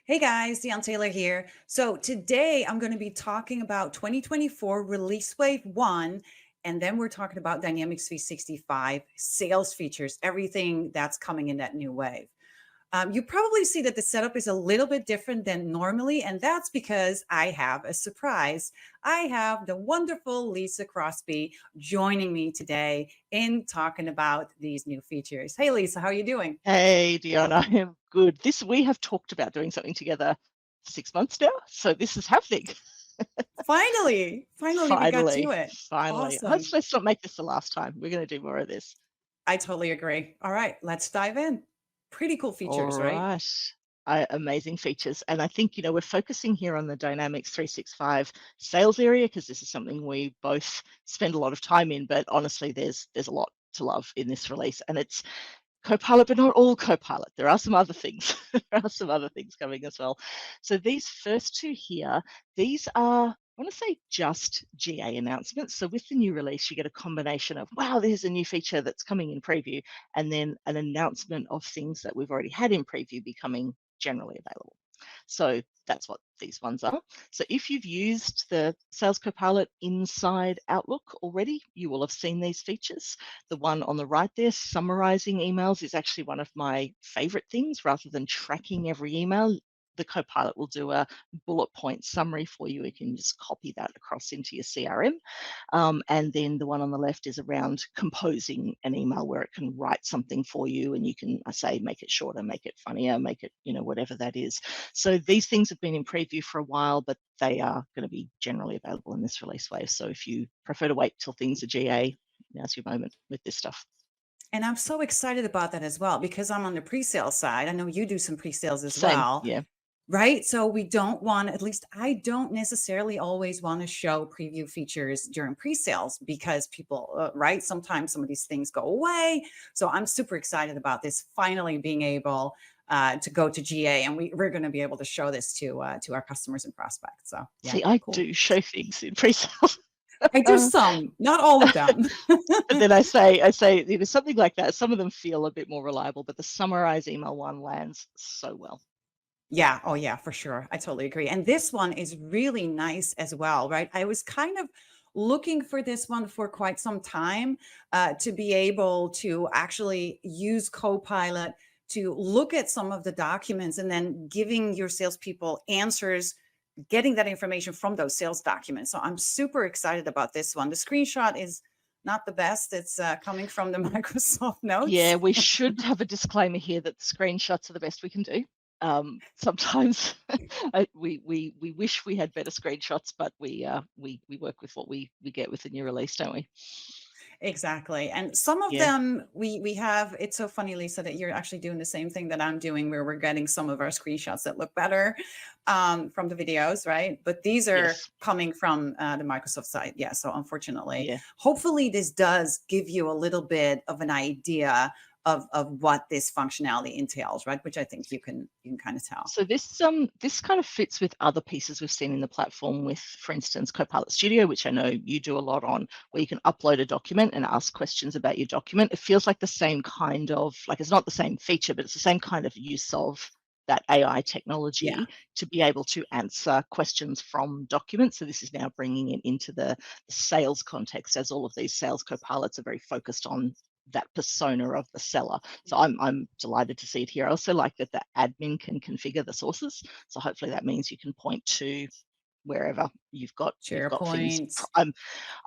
Hey guys, Deion Taylor here. So today I'm going to be talking about 2024 Release Wave 1, and then we're talking about Dynamics 365 sales features, everything that's coming in that new wave. You probably see that the setup is a little bit different than normally, and that's because I have a surprise. I have the wonderful Lisa Crosby joining me today in talking about these new features. Hey Lisa, how are you doing? Hey, Dion, I am good. We have talked about doing something together 6 months now, so this is happening. Finally, we got to Finally, it. finally. Awesome. Let's not make this the last time. We're going to do more of this. I totally agree. All right, let's dive in. Pretty cool All features, right? right. Amazing features. And I think, we're focusing here on the Dynamics 365 sales area because this is something we both spend a lot of time in, but honestly, there's a lot to love in this release. And it's Copilot, but not all Copilot. There are some other things. There are some other things coming as well. So these first two here, these are, I want to say, just GA announcements. So with the new release, you get a combination of, wow, there's a new feature that's coming in preview, and then an announcement of things that we've already had in preview becoming generally available. So that's what these ones are. So if you've used the Sales Copilot inside Outlook already, you will have seen these features. The one on the right there, summarizing emails, is actually one of my favorite things. Rather than tracking every email, the Copilot will do a bullet point summary for you. You can just copy that across into your CRM. And then the one on the left is around composing an email where it can write something for you and you can, I say, make it shorter, make it funnier, make it, whatever that is. So these things have been in preview for a while, but they are going to be generally available in this release wave. So if you prefer to wait till things are GA, now's your moment with this stuff. And I'm so excited about that as well because I'm on the pre-sale side. I know you do some pre-sales as Same, well, yeah. right? So we don't want, at least I don't necessarily always want to show preview features during pre-sales because people, right? Sometimes some of these things go away. So I'm super excited about this finally being able to go to GA, and we're going to be able to show this to our customers and prospects. So yeah, See, I cool. do show things in pre-sales. I do some, not all of them. But then I say, something like that. Some of them feel a bit more reliable, but the summarize email one lands so well. Yeah. Oh, yeah, for sure. I totally agree. And this one is really nice as well, right? I was kind of looking for this one for quite some time to be able to actually use Copilot to look at some of the documents and then giving your salespeople answers, getting that information from those sales documents. So I'm super excited about this one. The screenshot is not the best. It's coming from the Microsoft Notes. Yeah, we should have a disclaimer here that the screenshots are the best we can do. Sometimes we wish we had better screenshots, but we work with what we get with the new release, don't we? Exactly. And some of Yeah. them we have, it's so funny, Lisa, that you're actually doing the same thing that I'm doing, where we're getting some of our screenshots that look better from the videos, right? But these are Yes. coming from the Microsoft side. Yeah. So unfortunately, Yeah. hopefully this does give you a little bit of an idea of what this functionality entails, right? Which I think you can kind of tell. So this kind of fits with other pieces we've seen in the platform with, for instance, Copilot Studio, which I know you do a lot on, where you can upload a document and ask questions about your document. It feels like the same kind of, like, it's not the same feature, but it's the same kind of use of that AI Yeah. technology to be able to answer questions from documents. So this is now bringing it into the sales context, as all of these sales copilots are very focused on that persona of the seller. So I'm delighted to see it here. I also like that the admin can configure the sources. So hopefully that means you can point to wherever you've got things. SharePoint.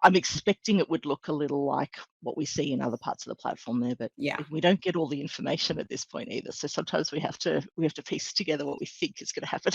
I'm expecting it would look a little like what we see in other parts of the platform there, but Yeah. we don't get all the information at this point either. So sometimes we have to piece together what we think is going to happen.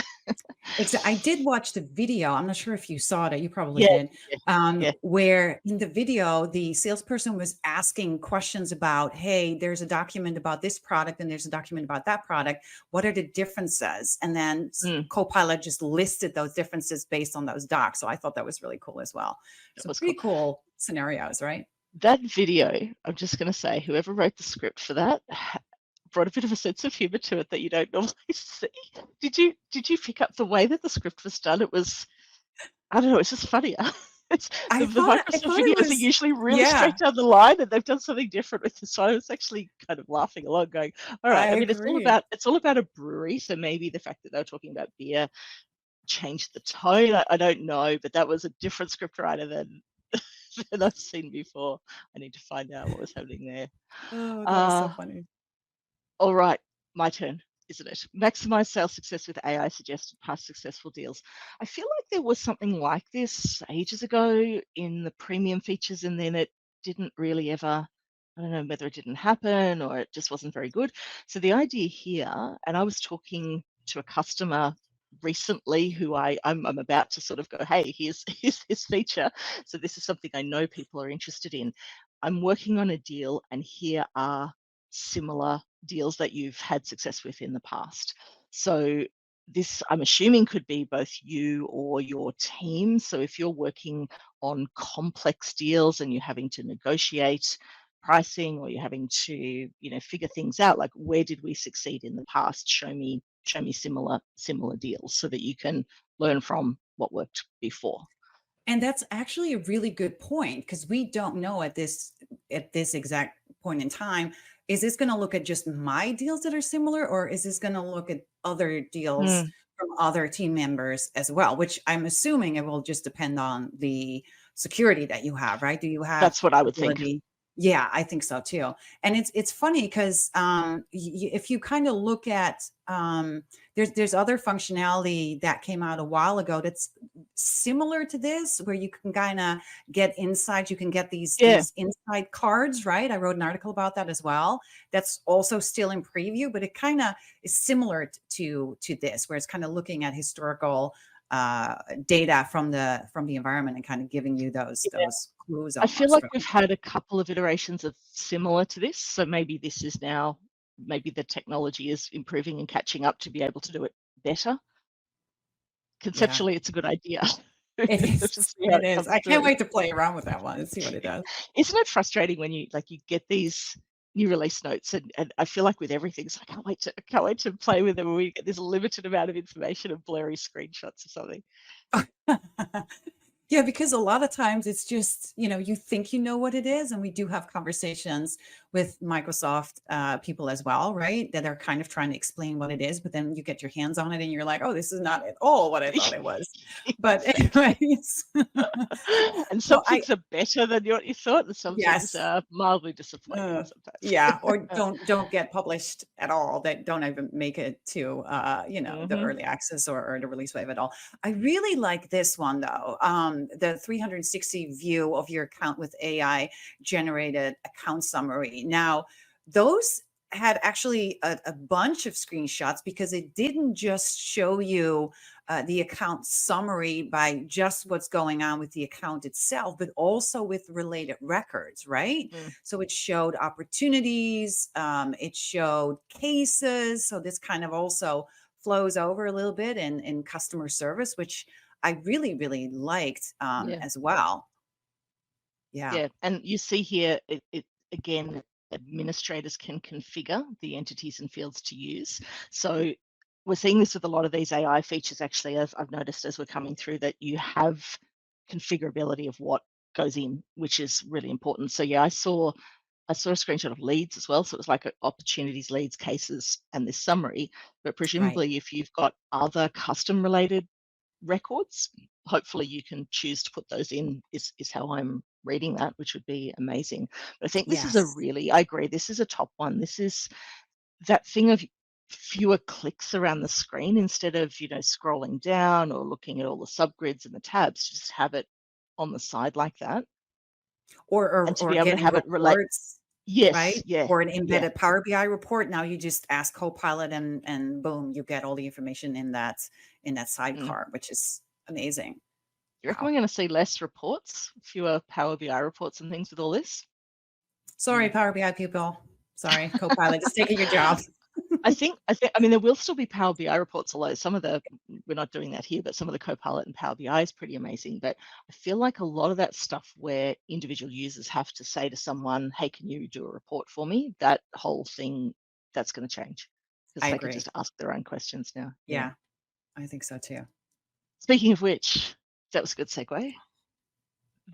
I did watch the video. I'm not sure if you saw it. You probably Yeah, did. yeah, yeah. Where in the video, the salesperson was asking questions about, hey, there's a document about this product and there's a document about that product. What are the differences? And then Mm, Copilot just listed those differences based on those docs. So I thought that was really cool as well. that So was pretty cool. cool scenarios, right? That video, I'm just going to say, whoever wrote the script for that brought a bit of a sense of humor to it that you don't normally see. Did you pick up the way that the script was done? It was, I don't know, it's just funnier. It's I the thought Microsoft it videos are was, usually really yeah, straight down the line, and they've done something different with this. So I was actually kind of laughing along, going, "All right." I I mean, agree. it's all about a brewery, so maybe the fact that they were talking about beer changed the tone. I don't know, but that was a different script writer than than I've seen before. I need to find out what was happening there. Oh, that was so Uh, funny. all right, my turn, isn't it? Maximize sales success with AI suggested past successful deals. I feel like there was something like this ages ago in the premium features, and then it didn't really ever. I don't know whether it didn't happen or it just wasn't very good. So the idea here, and I was talking to a customer recently who I'm about to sort of go, hey, here's this feature. So this is something I know people are interested in. I'm working on a deal, and here are similar deals that you've had success with in the past. So this, I'm assuming, could be both you or your team. So if you're working on complex deals and you're having to negotiate pricing, or you're having to, figure things out, like, where did we succeed in the past? Show me similar deals so that you can learn from what worked before. And that's actually a really good point because we don't know at this exact point in time, is this going to look at just my deals that are similar, or is this going to look at other deals Mm, from other team members as well? Which I'm assuming it will just depend on the security that you have, right? Do you have that's what I would think. ability? Yeah, I think so too. And it's funny because if you kind of look at there's other functionality that came out a while ago that's similar to this, where you can kind of get inside, you can get Yeah, these inside cards, right? I wrote an article about that as well. That's also still in preview, but it kind of is similar to this, where it's kind of looking at historical data from the environment and kind of giving you yeah. those clues I feel almost. like we've had a couple of iterations of similar to this. So maybe this is now, maybe the technology is improving and catching up to be able to do it better. Yeah, Conceptually, it's a good idea. it Let's is. just see how It it is. comes I can't through. wait to play around with that one and see what it does. Isn't it frustrating when you get these new release notes, and I feel like with everything, it's like, I can't wait to play with them when we get this limited amount of information and blurry screenshots or something. Yeah, because a lot of times it's just, you think you know what it is. And we do have conversations with Microsoft people as well, right? That are kind of trying to explain what it is, but then you get your hands on it and you're like, oh, this is not at all what I thought it was. But Exactly. anyways, And so some things are better than what you thought, and some things yes. are mildly disappointing sometimes. Yeah, or don't get published at all, that don't even make it to, the Mhm. early access or the release wave at all. I really like this one though, the 360 view of your account with AI generated account summary. Now, those had actually a bunch of screenshots because it didn't just show you the account summary by just what's going on with the account itself, but also with related records, right? Mm, So it showed opportunities, it showed cases. So this kind of also flows over a little bit in customer service, which I really, really liked yeah. as well. Yeah, Yeah, and you see here, it again, administrators can configure the entities and fields to use. So we're seeing this with a lot of these AI features, actually, as I've noticed as we're coming through, that you have configurability of what goes in, which is really important. So yeah, I saw a screenshot of leads as well. So it was like opportunities, leads, cases, and this summary. But right. presumably, if you've got other custom related records, hopefully you can choose to put those in, is how I'm reading that, which would be amazing. But I think this is Yes. I agree, this is a top one. This is that thing of fewer clicks around the screen instead of, scrolling down or looking at all the subgrids and the tabs, just have it on the side like that. Or, And or to or be able to getting have it relate. reports, Yes, right? yeah, Or an yeah. embedded Power BI report. Now you just ask Copilot and boom, you get all the information in that Mm. sidecar, which is amazing. You reckon Wow. we're going to see less reports, fewer Power BI reports and things with all this? Sorry, Mm. Power BI people. Sorry, Copilot is taking your job. I think, I mean, there will still be Power BI reports, although some of the, we're not doing that here, but some of the Copilot and Power BI is pretty amazing. But I feel like a lot of that stuff where individual users have to say to someone, hey, can you do a report for me? That whole thing, that's going to change because I they can agree. just ask their own questions now. Yeah. Yeah, I think so too. Speaking of which, that was a good segue.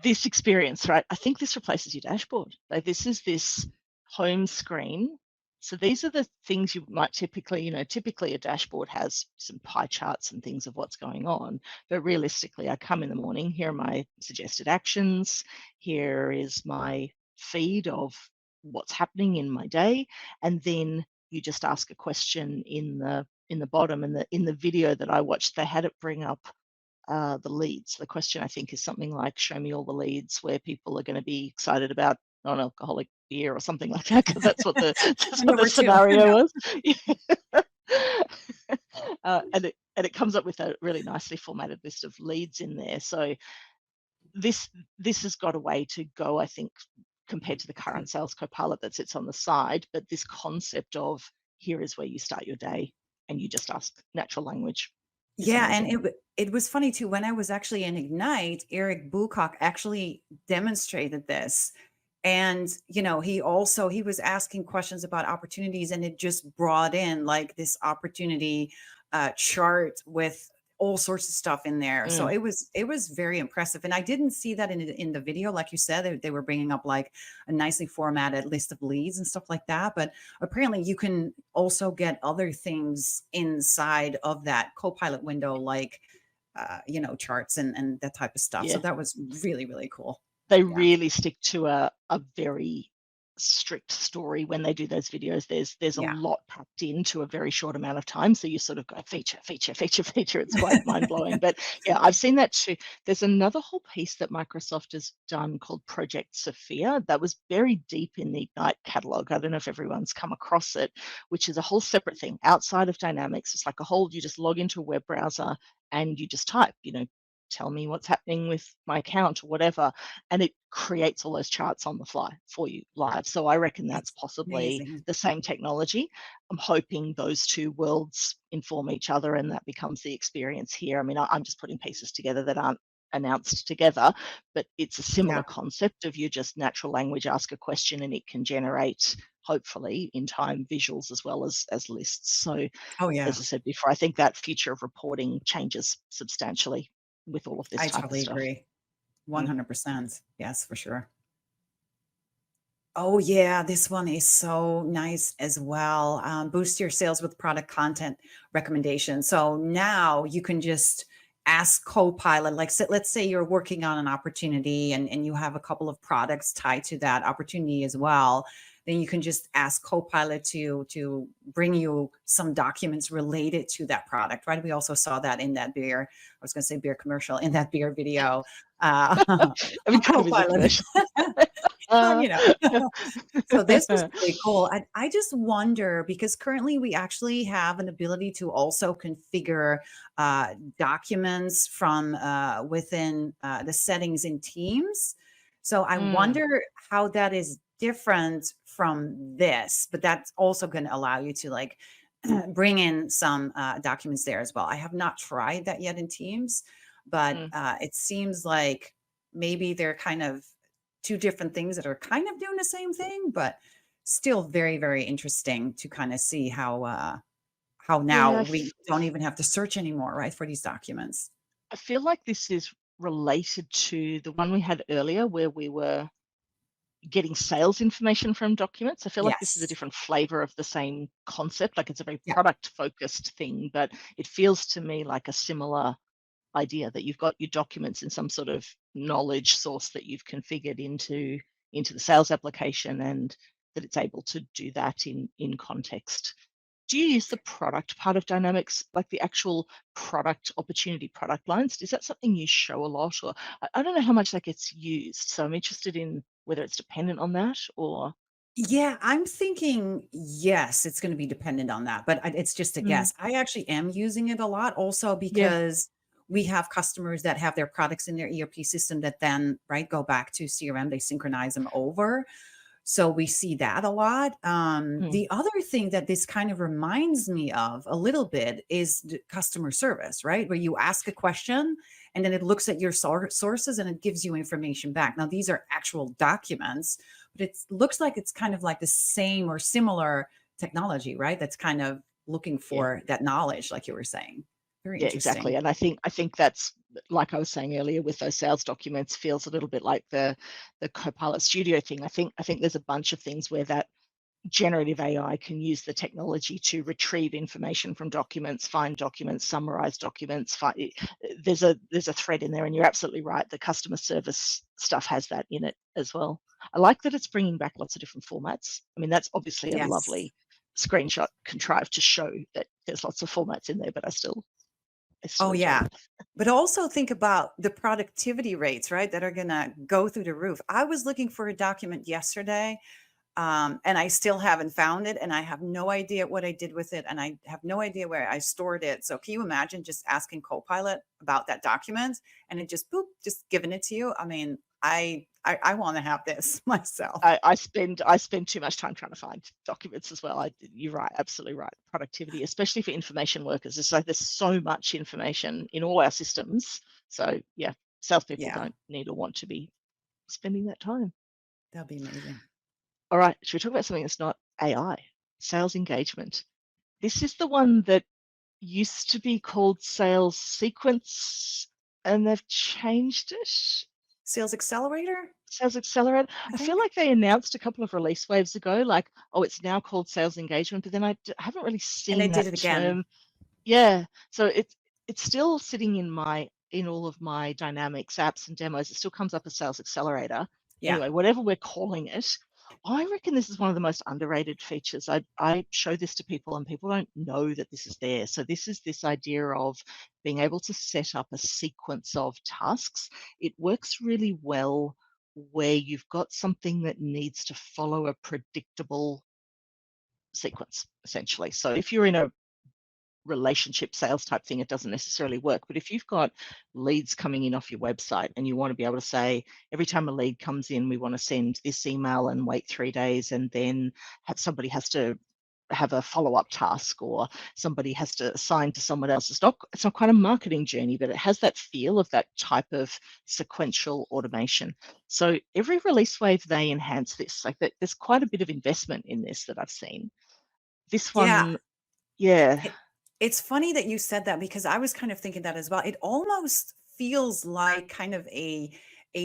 this experience, right? I think this replaces your dashboard. Like this is this home screen. So these are the things you might typically, typically a dashboard has some pie charts and things of what's going on. But realistically, I come in the morning, here are my suggested actions, here is my feed of what's happening in my day, and then you just ask a question in the bottom. And in the video that I watched, they had it bring up the leads. The question, I think, is something like, "Show me all the leads where people are going to be excited about non-alcoholic beer," or something like that, because that's what the that's what the Number 2, scenario no. was. And it comes up with a really nicely formatted list of leads in there. So this this has got a way to go, I think, compared to the current sales copilot that sits on the side. But this concept of, here is where you start your day, and you just ask natural language, is Yeah, and amazing. it was funny too, when I was actually in Ignite, Eric Bucock actually demonstrated this. And, he was asking questions about opportunities, and it just brought in like this opportunity chart with all sorts of stuff in there. So Mm. it was very impressive. And I didn't see that in the video, like you said, they were bringing up like a nicely formatted list of leads and stuff like that. But apparently you can also get other things inside of that Copilot window, like charts and that type of stuff. So Yeah. that was really, really cool. They Yeah. really stick to a very strict story when they do those videos. There's a Yeah. lot packed into a very short amount of time, so you sort of go feature, feature, feature, feature. It's quite mind-blowing, but yeah, I've seen that too. There's another whole piece that Microsoft has done called Project Sophia that was buried deep in the Ignite catalog. I don't know if everyone's come across it, which is a whole separate thing outside of Dynamics. It's like you just log into a web browser and you just type, tell me what's happening with my account or whatever, and it creates all those charts on the fly for you live. So I reckon that's That's possibly amazing. the same technology. I'm hoping those two worlds inform each other and that becomes the experience here. I mean, I'm just putting pieces together that aren't announced together, but it's a Yeah. similar concept of, you just natural language ask a question and it can generate, hopefully in time, visuals as well as lists. So Oh, yeah. as I said before, I think that future of reporting changes substantially with all of this I type of totally stuff. agree. Mm. 100%. Yes, for sure. Oh, yeah, this one is so nice as well. Boost your sales with product content recommendations. So now you can just ask Copilot, like, let's say you're working on an opportunity and you have a couple of products tied to that opportunity as well. Then you can just ask Copilot to bring you some documents related to that product, right? We also saw that in that beer. I was going to say beer commercial in that beer video. I mean, kind of is a Copilot. commercial. Well, Uh, so this was really cool. I just wonder, because currently we actually have an ability to also configure documents from within the settings in Teams. So I mm, wonder how that is different from this, but that's also going to allow you to like bring in some documents there as well. I have not tried that yet in Teams, but mm. it seems like maybe they're kind of two different things that are kind of doing the same thing, but still very, very interesting to kind of see how now Yeah, we don't even have to search anymore, right, for these documents. I feel like this is related to the one we had earlier where we were getting sales information from documents. I feel like this is a Yes. different flavor of the same concept. Like it's a very Yeah. product focused thing, but it feels to me like a similar idea that you've got your documents in some sort of knowledge source that you've configured into the sales application, and that it's able to do that in context. Do you use the product part of Dynamics, like the actual product opportunity product lines? Is that something you show a lot, or I don't know how much that gets used. So I'm interested in whether it's dependent on that or. Yeah, I'm thinking, yes, it's gonna be dependent on that, but it's just a Mm, guess. I actually am using it a lot also yeah. because we have customers that have their products in their ERP system that then, right, go back to CRM, they synchronize them over. So we see that a lot. Mm, The other thing that this kind of reminds me of a little bit is customer service, right? Where you ask a question and then it looks at your sources and it gives you information back. Now, these are actual documents, but it looks like it's kind of like the same or similar technology, right? That's kind of looking yeah. for that knowledge, like you were saying. Very Yeah, exactly. interesting. And I think that's like I was saying earlier with those sales documents, feels a little bit like the Copilot Studio thing. I think there's a bunch of things where that generative AI can use the technology to retrieve information from documents, find documents, summarize documents. There's a thread in there, and you're absolutely right. The customer service stuff has that in it as well. I like that it's bringing back lots of different formats. I mean, that's obviously a Yes. lovely screenshot contrived to show that there's lots of formats in there, but I still Oh, enjoy yeah. it. But also think about the productivity rates, right? That are going to go through the roof. I was looking for a document yesterday, and I still haven't found it. And I have no idea what I did with it. And I have no idea where I stored it. So can you imagine just asking Copilot about that document and it just boop, just giving it to you? I mean, I want to have this myself. I spend too much time trying to find documents as well. You're right, absolutely right. Productivity, especially for information workers, it's like there's so much information in all our systems. So yeah, salespeople Yeah, don't need or want to be spending that time. that'd be amazing. All right, should we talk about something that's not AI? Sales engagement. This is the one that used to be called sales sequence, and they've changed it. Sales Accelerator, Sales Accelerator. I I feel think. like they announced a couple of release waves ago, like, oh, it's now called sales engagement, but then haven't really And they seen did that it again. term. Yeah, so it's still sitting in all of my Dynamics apps and demos. It still comes up as Sales Accelerator. Yeah. Anyway, whatever we're calling it, I reckon this is one of the most underrated features. I show this to people and people don't know that this is there. So this is this idea of being able to set up a sequence of tasks. It works really well where you've got something that needs to follow a predictable sequence, essentially. So if you're in a relationship sales type thing, it doesn't necessarily work. But if you've got leads coming in off your website and you want to be able to say, every time a lead comes in, we want to send this email and wait 3 days, and then somebody has to have a follow-up task, or somebody has to assign to someone else. It's not quite a marketing journey, but it has that feel of that type of sequential automation. So every release wave, they enhance this. Like that, there's quite a bit of investment in this that I've seen. This Yeah. one, yeah. It, it's funny that you said that because I was kind of thinking that as well. It almost feels like kind of a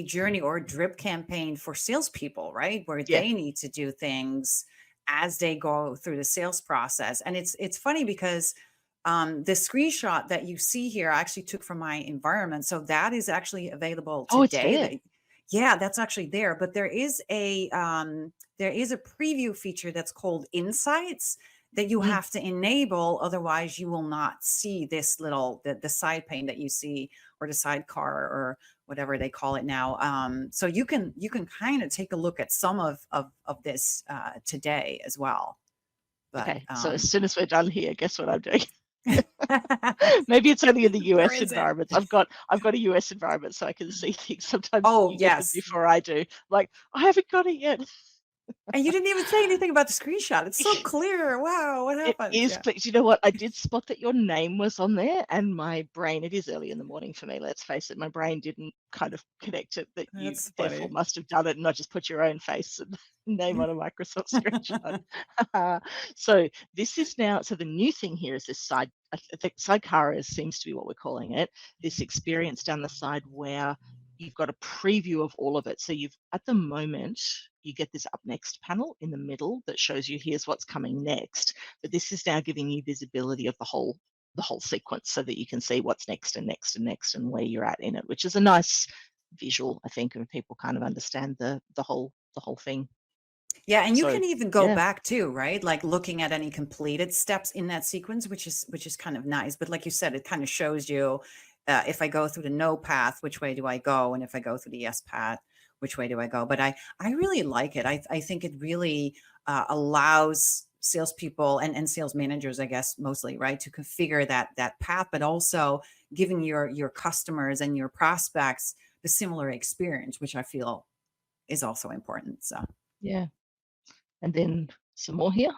journey or a drip campaign for salespeople, right? Where Yeah. they need to do things as they go through the sales process. And it's funny because the screenshot that you see here I actually took from my environment. So that is actually available Oh, it's today. there. Yeah, that's actually there. But there is a preview feature that's called Insights that you Mm, have to enable, otherwise you will not see this little the side pane that you see, or the sidecar, or whatever they call it now. So you can kind of take a look at some of this today as well. But okay. So as soon as we're done here, guess what I'm doing? Maybe it's only in the where US is it? environments. I've got a US environment, so I can see things. Sometimes Oh, you get them yes. before I do. Like, I haven't got it yet. And you didn't even say anything about the screenshot. It's so clear. Wow, what It happened? is, Yeah. but you know what? I did spot that your name was on there, and my brain, it is early in the morning for me, let's face it. My brain didn't kind of connect it that you That's therefore funny. must have done it and not just put your own face and name on a Microsoft screenshot. So this is now, so the new thing here is this side, I think sidecar seems to be what we're calling it, this experience down the side where you've got a preview of all of it. So you've, at the moment, you get this up next panel in the middle that shows you here's what's coming next. But this is now giving you visibility of the whole sequence so that you can see what's next and next and next and where you're at in it, which is a nice visual, I think, and people kind of understand the whole thing. Yeah, and you So can even go yeah, back too, right? Like looking at any completed steps in that sequence, which is kind of nice. But like you said, it kind of shows you if I go through the no path, which way do I go? And if I go through the yes path, which way do I go? But I really like it. I think it really allows salespeople and sales managers, I guess mostly, right, to configure that path, but also giving your customers and your prospects the similar experience, which I feel is also important. So. yeah. And then some more here.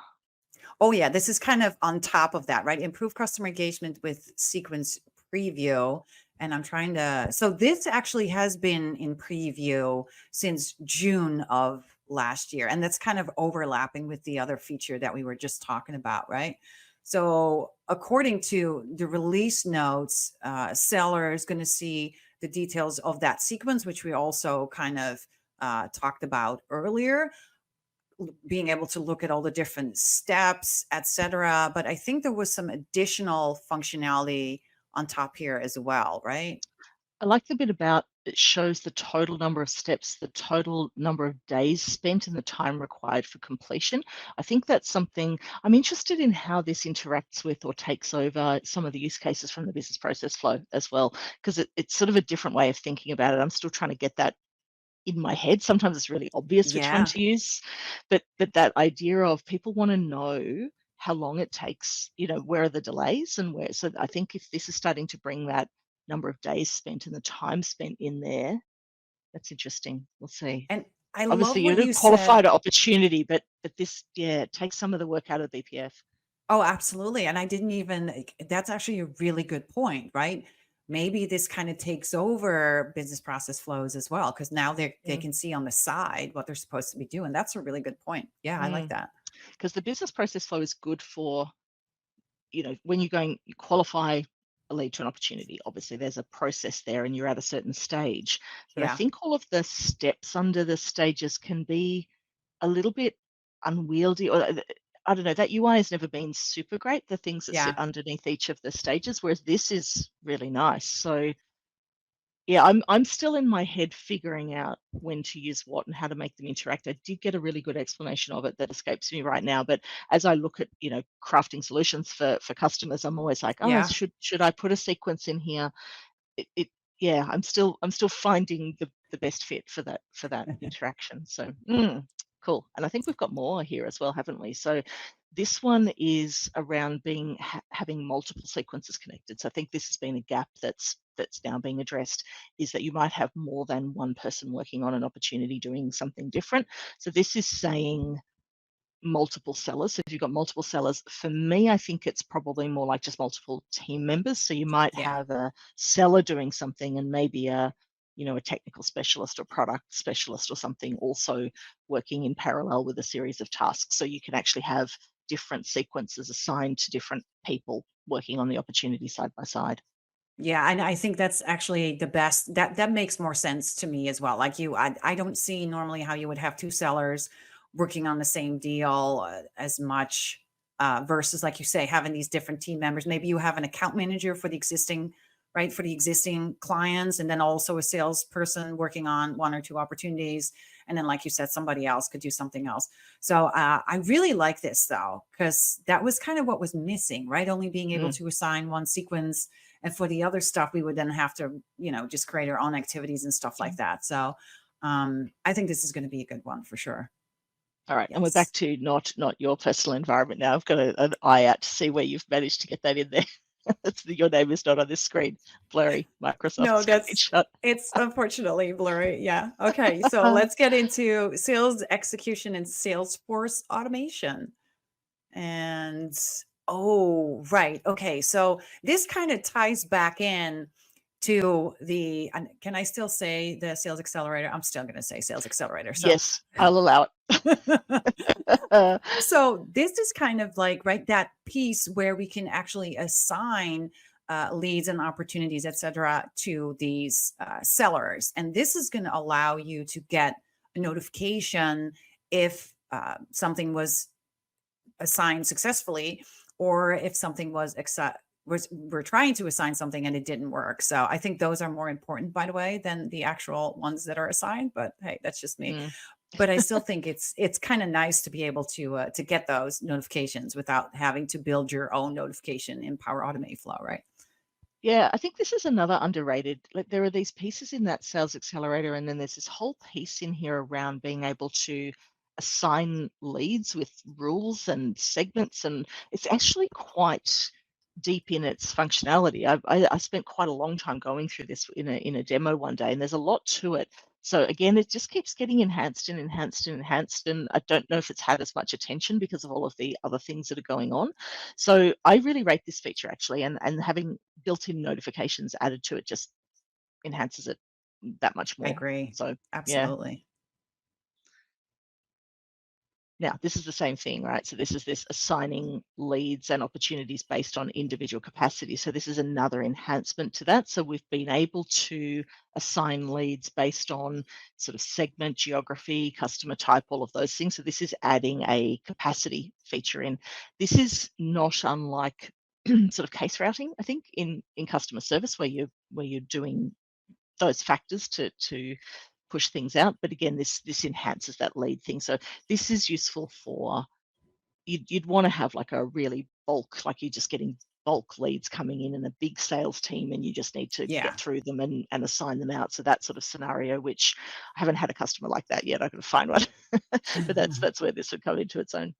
Oh, yeah, this is kind of on top of that, right? Improve customer engagement with sequence preview. And I'm trying to, so this actually has been in preview since June of last year. And that's kind of overlapping with the other feature that we were just talking about, right? So, according to the release notes, seller is going to see the details of that sequence, which we also kind of talked about earlier, being able to look at all the different steps, etc. But I think there was some additional functionality on top here as well, right? I like the bit about it shows the total number of steps, the total number of days spent, and the time required for completion. I think that's something I'm interested in how this interacts with or takes over some of the use cases from the business process flow as well, because it's sort of a different way of thinking about it. I'm still trying to get that in my head. Sometimes it's really obvious which one Yeah. to use, but that idea of people want to know how long it takes, where are the delays and where. So I think if this is starting to bring that number of days spent and the time spent in there, that's interesting. We'll see. And I Obviously, love you what do you qualify said. to opportunity, but this, yeah, it takes some of the work out of BPF. Oh, absolutely. And I didn't even, that's actually a really good point, right? Maybe this kind of takes over business process flows as well, because now they Yeah. can see on the side what they're supposed to be doing. That's a really good point. Yeah, I like that. Because the business process flow is good for, when you qualify a lead to an opportunity, obviously there's a process there and you're at a certain stage. But I Yeah. think all of the steps under the stages can be a little bit unwieldy, or I don't know, that UI has never been super great, the things that sit Yeah. underneath each of the stages, whereas this is really nice. So yeah, I'm still in my head figuring out when to use what and how to make them interact. I did get a really good explanation of it that escapes me right now, but as I look at, crafting solutions for customers, I'm always like, "Oh, Yeah. should I put a sequence in here?" It yeah, I'm still finding the best fit for that interaction. So, cool. And I think we've got more here as well, haven't we? So this one is around having multiple sequences connected. So I think this has been a gap that's now being addressed, is that you might have more than one person working on an opportunity doing something different. So this is saying multiple sellers. So if you've got multiple sellers, for me, I think it's probably more like just multiple team members. So you might Yeah. have a seller doing something and maybe a technical specialist or product specialist or something also working in parallel with a series of tasks. So you can actually have different sequences assigned to different people working on the opportunity side by side. Yeah, and I think that's actually the best. That makes more sense to me as well. Like you, I don't see normally how you would have two sellers working on the same deal as much versus, like you say, having these different team members. Maybe you have an account manager for the existing, right, for the existing clients, and then also a salesperson working on one or two opportunities, and then, like you said, somebody else could do something else. So I really like this though, because that was kind of what was missing, right? Only being able Mm, to assign one sequence, and for the other stuff, we would then have to, just create our own activities and stuff like mm. that. So I think this is going to be a good one for sure. All right, and we're back Yes. to not your personal environment now. I've got an eye out to see where you've managed to get that in there. Your name is not on this screen. Blurry Microsoft No, screenshot. it's unfortunately blurry. Yeah. Okay. So let's get into sales execution and Salesforce automation. And oh, right. Okay. So this kind of ties back in to the, and can I still say the sales accelerator? I'm still going to say sales accelerator. So Yes, I'll allow it. so this is kind of like, right, that piece where we can actually assign leads and opportunities, et cetera, to these sellers. And this is going to allow you to get a notification if something was assigned successfully, or if something was we're trying to assign something and it didn't work. So I think those are more important, by the way, than the actual ones that are assigned. But hey, that's just me. Mm. But I still think it's kind of nice to be able to get those notifications without having to build your own notification in Power Automate flow, right? Yeah, I think this is another underrated. Like there are these pieces in that sales accelerator, and then there's this whole piece in here around being able to assign leads with rules and segments, and it's actually quite deep in its functionality. I spent quite a long time going through this in a demo one day, and there's a lot to it. So again, it just keeps getting enhanced and enhanced and enhanced, and I don't know if it's had as much attention because of all of the other things that are going on. So I really rate this feature actually, and having built-in notifications added to it just enhances it that much I more. agree. So yeah. Absolutely. Now, this is the same thing, right? So this is this assigning leads and opportunities based on individual capacity. So this is another enhancement to that. So we've been able to assign leads based on sort of segment, geography, customer type, all of those things. So this is adding a capacity feature in. This is not unlike sort of case routing, I think, in customer service where you're doing those factors to push things out. But again, this enhances that lead thing. So this is useful for you'd want to have like a really bulk, like you're just getting bulk leads coming in and a big sales team, and you just need to Yeah. get through them and assign them out. So that sort of scenario, which I haven't had a customer like that yet. I've got to find one, but that's where this would come into its own.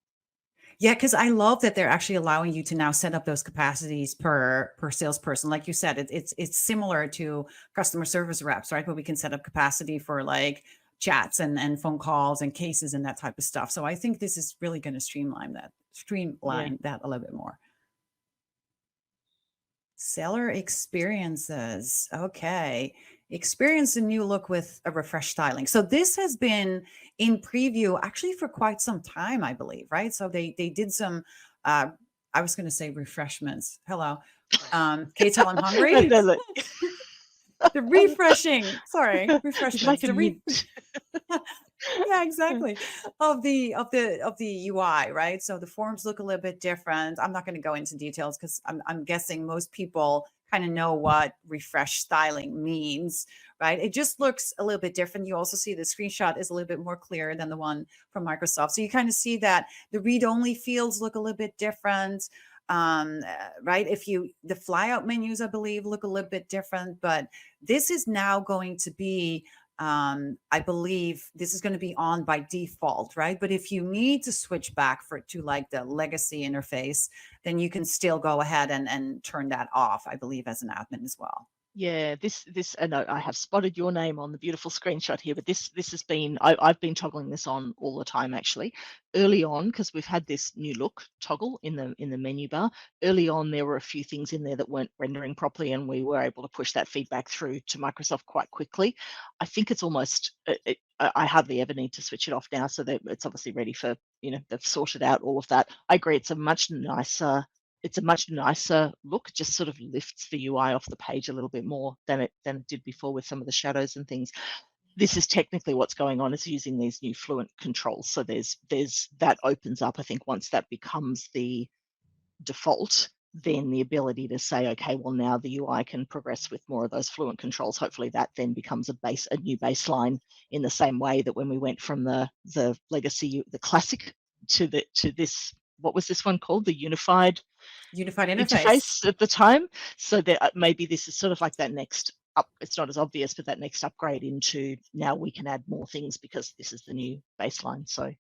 Yeah, because I love that they're actually allowing you to now set up those capacities per salesperson. Like you said, it's similar to customer service reps, right? But we can set up capacity for like chats and phone calls and cases and that type of stuff. So I think this is really going to Yeah. streamline that a little bit more. Seller experiences. Okay. Experience a new look with a refreshed styling. So this has been in preview actually for quite some time, I believe, right? So they did some I was going to say refreshments. Hello. Can you tell I'm No, hungry? no, look. The refreshing, sorry, It's like refreshments. a mint. Yeah, exactly. Of the UI, right? So the forms look a little bit different. I'm not going to go into details because I'm guessing most people kind of know what refresh styling means, right? It just looks a little bit different. You also see the screenshot is a little bit more clear than the one from Microsoft. So you kind of see that the read-only fields look a little bit different. Right. If you the flyout menus, I believe, look a little bit different, but this is now going to be I believe this is going to be on by default, right? But if you need to switch back to like the legacy interface, then you can still go ahead and turn that off, I believe, as an admin as well. Yeah, this and I have spotted your name on the beautiful screenshot here, but this has been I've been toggling this on all the time actually. Early on, because we've had this new look toggle in the menu bar. Early on, there were a few things in there that weren't rendering properly, and we were able to push that feedback through to Microsoft quite quickly. I think it's almost I hardly ever need to switch it off now, so that it's obviously ready for they've sorted out all of that. I agree, it's a much nicer look, just sort of lifts the UI off the page a little bit more than it did before with some of the shadows and things. This is technically what's going on is using these new fluent controls. So there's that opens up, I think once that becomes the default, then the ability to say, okay, well now the UI can progress with more of those fluent controls. Hopefully that then becomes a new baseline in the same way that when we went from the legacy, the classic to this, what was this one called? The unified Unified interface. interface at the time. So that maybe this is sort of like that next up. It's not as obvious, but that next upgrade into now we can add more things because this is the new baseline. So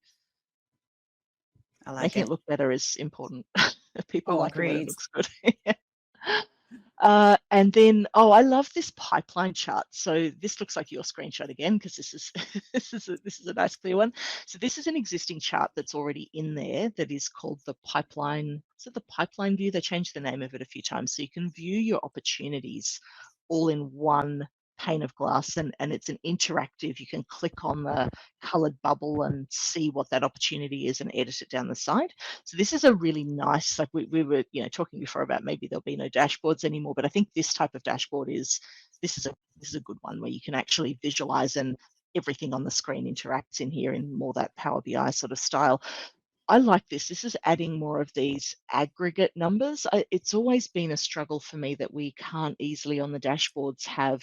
I like making it it. look better is important. People Oh, like it when it agreed. looks good. And then, oh, I love this pipeline chart. So this looks like your screenshot again, because this is this is a nice clear one. So this is an existing chart that's already in there that is called the pipeline. Is it the pipeline view? They changed the name of it a few times. So you can view your opportunities all in one pane of glass, and it's an interactive. You can click on the colored bubble and see what that opportunity is and edit it down the side. So this is a really nice, like we were, talking before about maybe there'll be no dashboards anymore, but I think this type of dashboard this is a good one where you can actually visualize and everything on the screen interacts in here in more that Power BI sort of style. I like this. This is adding more of these aggregate numbers. It's always been a struggle for me that we can't easily on the dashboards have,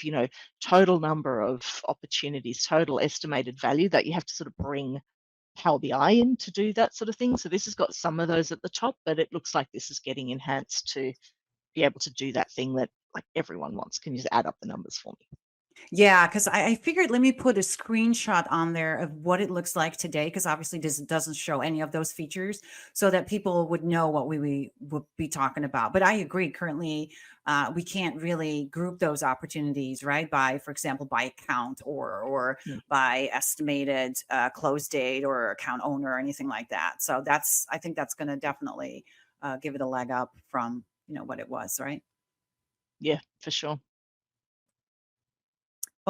total number of opportunities, total estimated value, that you have to sort of bring Power BI in to do that sort of thing. So this has got some of those at the top, but it looks like this is getting enhanced to be able to do that thing that like everyone wants. Can you just add up the numbers for me? Yeah, because I figured let me put a screenshot on there of what it looks like today, because obviously this doesn't show any of those features, so that people would know what we would be talking about. But I agree, currently we can't really group those opportunities, right? By, for example, by account or Mm. by estimated close date or account owner or anything like that. So I think that's going to definitely give it a leg up from what it was, right? Yeah, for sure.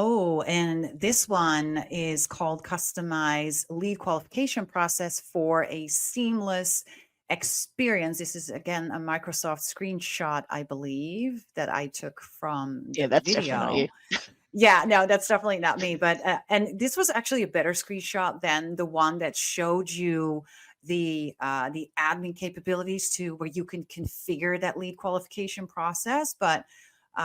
Oh, and this one is called Customize Lead Qualification Process for a Seamless Experience. This is again a Microsoft screenshot, I believe, that I took from Yeah, the that's definitely not video. you. Yeah, no, that's definitely not me. But and this was actually a better screenshot than the one that showed you the admin capabilities to where you can configure that lead qualification process. But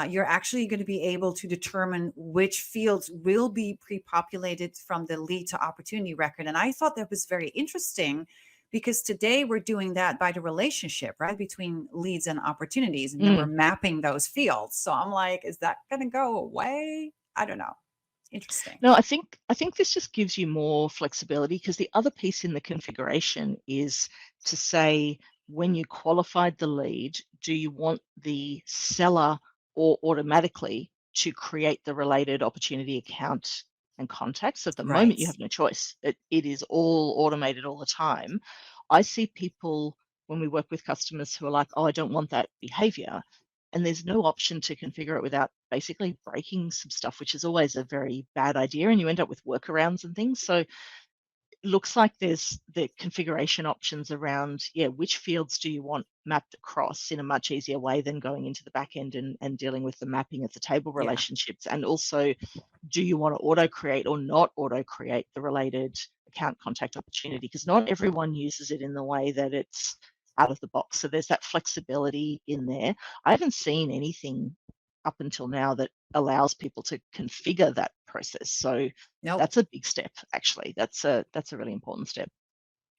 you're actually going to be able to determine which fields will be pre-populated from the lead to opportunity record. And I thought that was very interesting because today we're doing that by the relationship, right, between leads and opportunities, and then we're Mm. mapping those fields. So I'm like, is that going to go away? I don't know. Interesting. No, I think this just gives you more flexibility because the other piece in the configuration is to say when you qualified the lead, do you want the seller or automatically to create the related opportunity account and contacts? At the moment, Right. you have no choice. It is all automated all the time. I see people when we work with customers who are like, oh, I don't want that behavior. And there's no option to configure it without basically breaking some stuff, which is always a very bad idea. And you end up with workarounds and things. So it looks like there's the configuration options around, yeah, which fields do you want mapped across in a much easier way than going into the back end and dealing with the mapping of the table Yeah. relationships. And also, do you want to auto create or not auto create the related account contact opportunity? Because not everyone uses it in the way that it's out of the box. So there's that flexibility in there. I haven't seen anything up until now that allows people to configure that process. So Nope. that's a big step, actually. That's a really important step.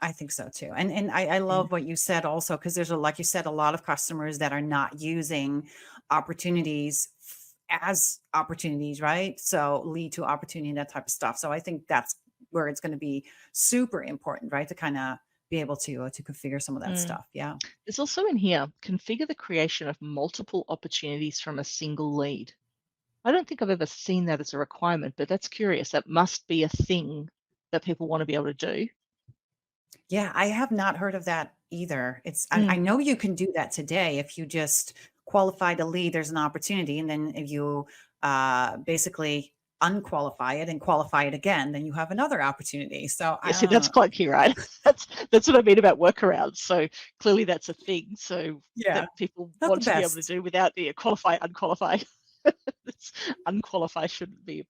I think so too. And I Yeah. love what you said also, because there's a, like you said, a lot of customers that are not using opportunities as opportunities, right? So lead to opportunity, that type of stuff. So I think that's where it's going to be super important, right? To kind of be able to configure some of that Mm. stuff. Yeah. There's also in here, configure the creation of multiple opportunities from a single lead. I don't think I've ever seen that as a requirement, but that's curious. That must be a thing that people want to be able to do. Yeah, I have not heard of that either. I Mm. know you can do that today if you just qualify to lead, there's an opportunity. And then if you basically unqualify it and qualify it again, then you have another opportunity. So Yeah, see, that's clunky, right? That's what I mean about workarounds. So clearly that's a thing. So that yeah, people not the want to be able to best. do without the qualify, unqualify. It's, unqualify shouldn't be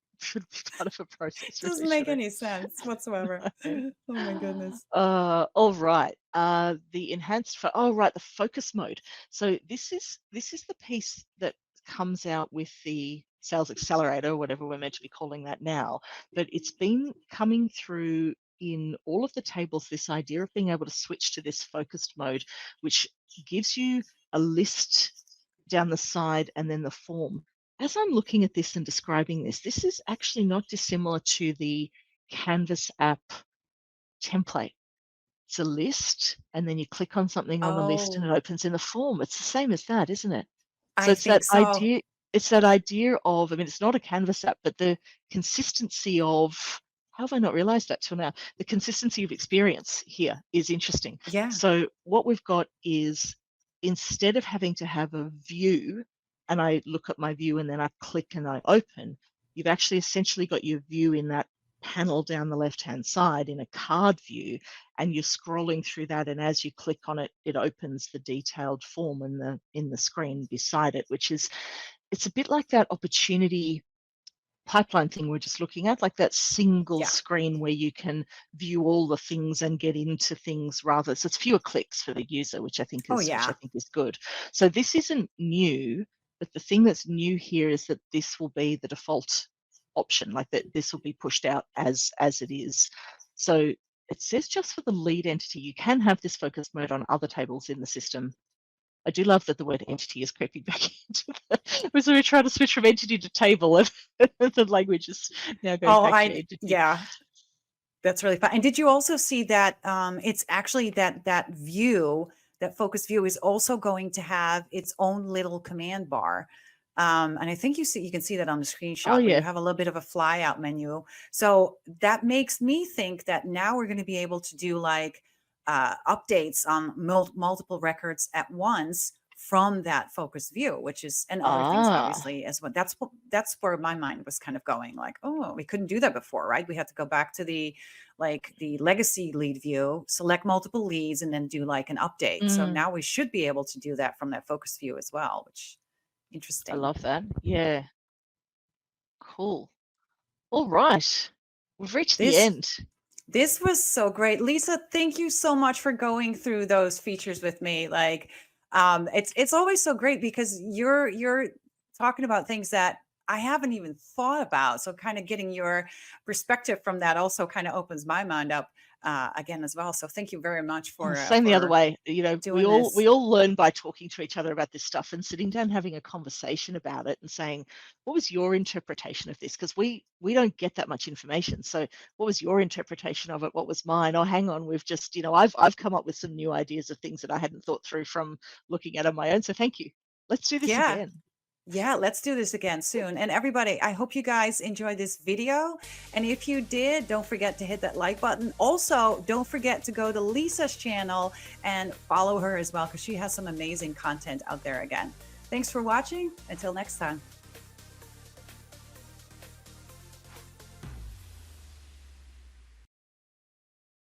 part of a process, really, Doesn't make should it? any sense whatsoever. Oh my goodness. All right. The enhanced oh right, the focus mode. So this is the piece that comes out with the sales accelerator, whatever we're meant to be calling that now. But it's been coming through in all of the tables, this idea of being able to switch to this focused mode, which gives you a list down the side and then the form. As I'm looking at this and describing this, this is actually not dissimilar to the Canvas app template. It's a list, and then you click on something on the list and it Oh, opens in the form. It's the same as that, isn't it? So I think so. it's that idea of, I mean, it's not a Canvas app, but the consistency of, how have I not realized that till now? The consistency of experience here is interesting. Yeah. So what we've got is, instead of having to have a view and I look at my view and then I click and I open, you've actually essentially got your view in that panel down the left hand side in a card view, and you're scrolling through that, and as you click on it, it opens the detailed form in the screen beside it, which is, it's a bit like that opportunity pipeline thing we're just looking at, like that single Yeah. screen where you can view all the things and get into things, rather, so it's fewer clicks for the user, Oh which I yeah. think is good. So this isn't new, but the thing that's new here is that this will be the default option, like that this will be pushed out as it is. So it says just for the lead entity, you can have this focus mode on other tables in the system. I do love that the word entity is creeping back into the, so we're trying to switch from entity to table, and the language is now going Oh, back to I entity. yeah. That's really fun. And did you also see that it's actually that view, that focus view is also going to have its own little command bar. And I think you can see that on the Oh screenshot where you yeah. have a little bit of a fly out menu. So that makes me think that now we're going to be able to do like updates on multiple records at once from that focus view, which is, and other things Ah, obviously as well. That's where my mind was kind of going, like, oh, we couldn't do that before, right? We had to go back to the, like, the legacy lead view, select multiple leads, and then do like an update. So mm, now we should be able to do that from that focus view as well, which I interesting. love that. Yeah, cool. All right. We've reached the This end. This was so great. Lisa, thank you so much for going through those features with me. Like, it's always so great because you're talking about things that I haven't even thought about. So kind of getting your perspective from that also kind of opens my mind up again as well. So thank you very much Oh, same the other for way. You know, we doing all this. we all learn by talking to each other about this stuff and sitting down having a conversation about it and saying, "What was your interpretation of this?" Because we don't get that much information. So, what was your interpretation of it? What was mine? Oh, hang on, we've just, I've come up with some new ideas of things that I hadn't thought through from looking at on my own. So, thank you. Let's do this Yeah. again. Yeah, let's do this again soon. And everybody, I hope you guys enjoyed this video. And if you did, don't forget to hit that like button. Also, don't forget to go to Lisa's channel and follow her as well, because she has some amazing content out there again. Thanks for watching. Until next time.